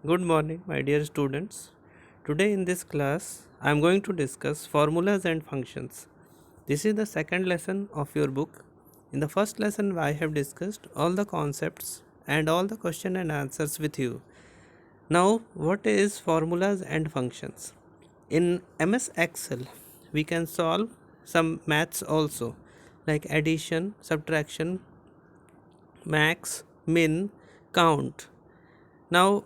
Good morning, my dear students. Today in this class, I am going to discuss formulas and functions. This is the second lesson of your book. In the first lesson, I have discussed all the concepts and all the question and answers with you. Now, what is formulas and functions? In MS Excel, we can solve some maths also, like addition, subtraction, max, min, count. Now,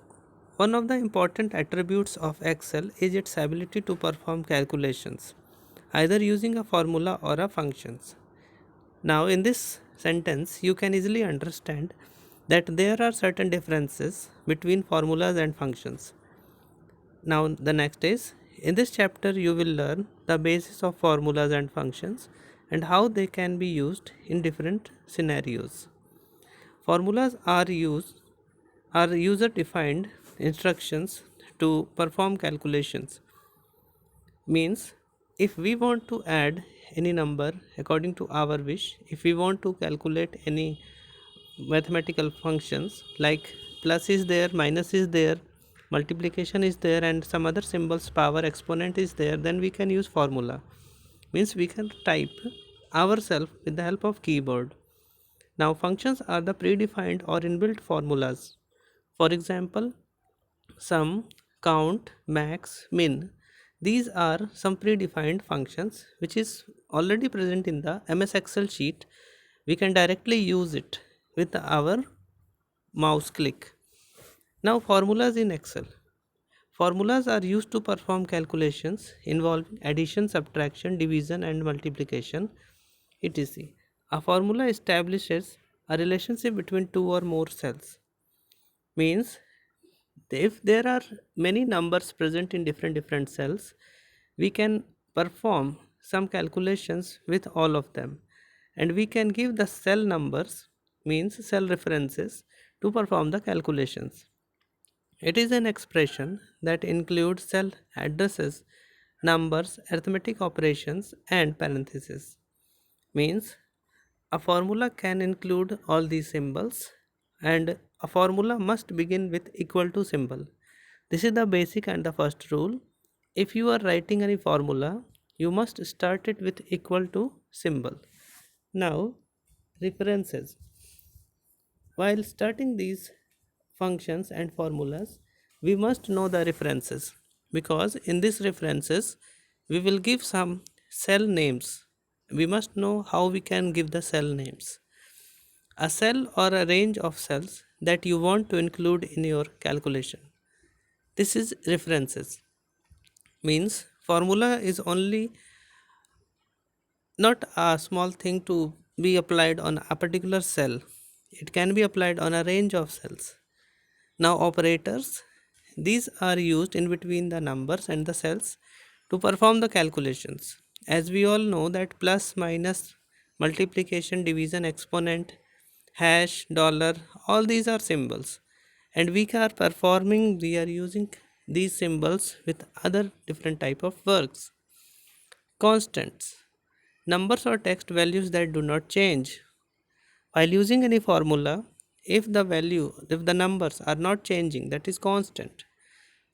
one of the important attributes of Excel is its ability to perform calculations, either using a formula or a functions. Now, in this sentence, you can easily understand that there are certain differences between formulas and functions. Now, the next is in this chapter, you will learn the basis of formulas and functions and how they can be used in different scenarios. Formulas are user defined instructions to perform calculations. Means if we want to add any number according to our wish, if we want to calculate any mathematical functions like plus is there, minus is there, multiplication is there, and some other symbols, power, exponent is there, then we can use formula. Means we can type ourselves with the help of keyboard. Now functions are the predefined or inbuilt formulas. For example, sum, count, max, min. These are some predefined functions which is already present in the MS Excel sheet. We can directly use it with our mouse click. Now formulas in Excel. Formulas are used to perform calculations involving addition, subtraction, division and multiplication, etc. A formula establishes a relationship between two or more cells. Means if there are many numbers present in different cells, we can perform some calculations with all of them, and we can give the cell numbers, means cell references, to perform the calculations. It is an expression that includes cell addresses, numbers, arithmetic operations and parentheses. Means a formula can include all these symbols, and a formula must begin with equal to symbol. This is the basic and the first rule. If you are writing any formula, you must start it with equal to symbol. Now, references. While starting these functions and formulas, we must know the references, because in these references we will give some cell names. We must know how we can give the cell names. A cell or a range of cells that you want to include in your calculation. This is references. Means formula is only not a small thing to be applied on a particular cell. It can be applied on a range of cells. Now operators, these are used in between the numbers and the cells to perform the calculations. As we all know that plus, minus, multiplication, division, exponent, hash, dollar, all these are symbols, and we are using these symbols with other different type of works. Constants, numbers or text values that do not change. While using any formula, if the numbers are not changing, that is constant.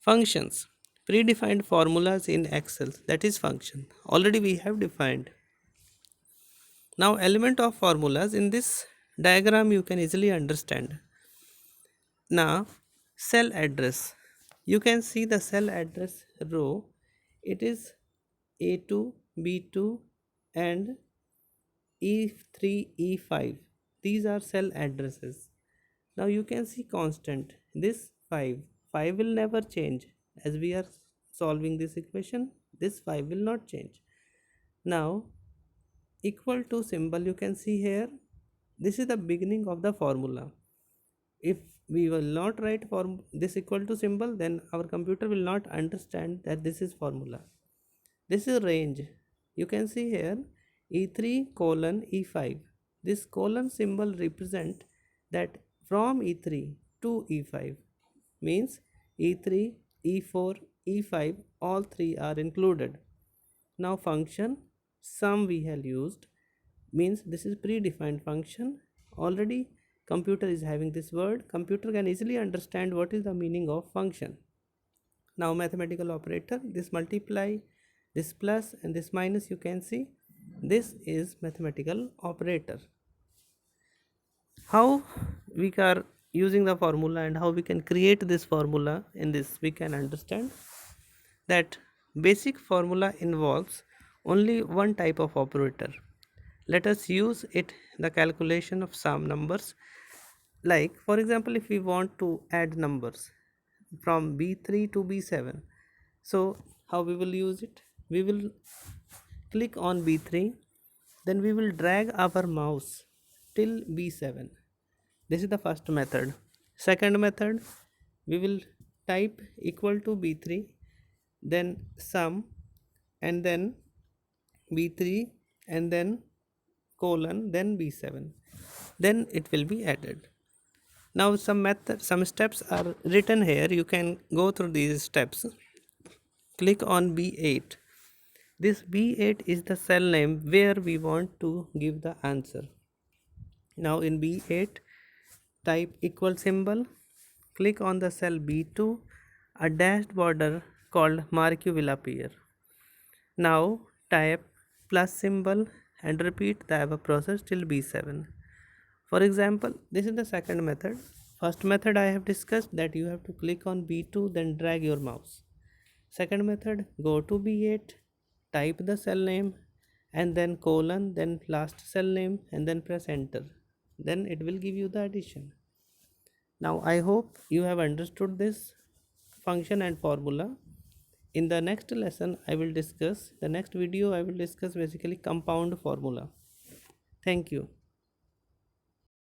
Functions, predefined formulas in Excel, that is function. Already we have defined. Now element of formulas in this diagram you can easily understand. Now cell address. You can see the cell address row. It is A2, B2 and E3, E5. These are cell addresses. Now you can see constant. This 5 will never change. As we are solving this equation, this 5 will not change. Now equal to symbol, you can see here, this is the beginning of the formula. If we will not write this equal to symbol, then our computer will not understand that this is formula. This is range. You can see here E3 colon E5. This colon symbol represent that from E3 to E5, means E3, E4, E5, all three are included. Now function, sum we have used, means this is predefined function. Already computer is having this word, computer can easily understand what is the meaning of function. Now mathematical operator, this multiply, this plus and this minus, you can see this is mathematical operator. How we are using the formula and how we can create this formula, in this we can understand that basic formula involves only one type of operator. Let us use it, the calculation of some numbers. Like for example, if we want to add numbers from b3 to b7, so how we will use it? We will click on b3, then we will drag our mouse till b7. This is the first method. Second method, we will type equal to b3, then sum, and then b3, and then colon, then b7, then it will be added. Now some steps are written here, you can go through these steps. Click on b8. This b8 is the cell name where we want to give the answer. Now in b8, type equal symbol, click on the cell b2, a dashed border called marquee will appear. Now type plus symbol and repeat the above process till b7. For example, this is the second method. First method I have discussed, that you have to click on b2, then drag your mouse. Second method, go to b8, type the cell name and then colon, then last cell name, and then press enter. Then it will give you the addition. Now I hope you have understood this function and formula. In the next lesson I will discuss, the next video I will discuss basically compound formula. Thank you.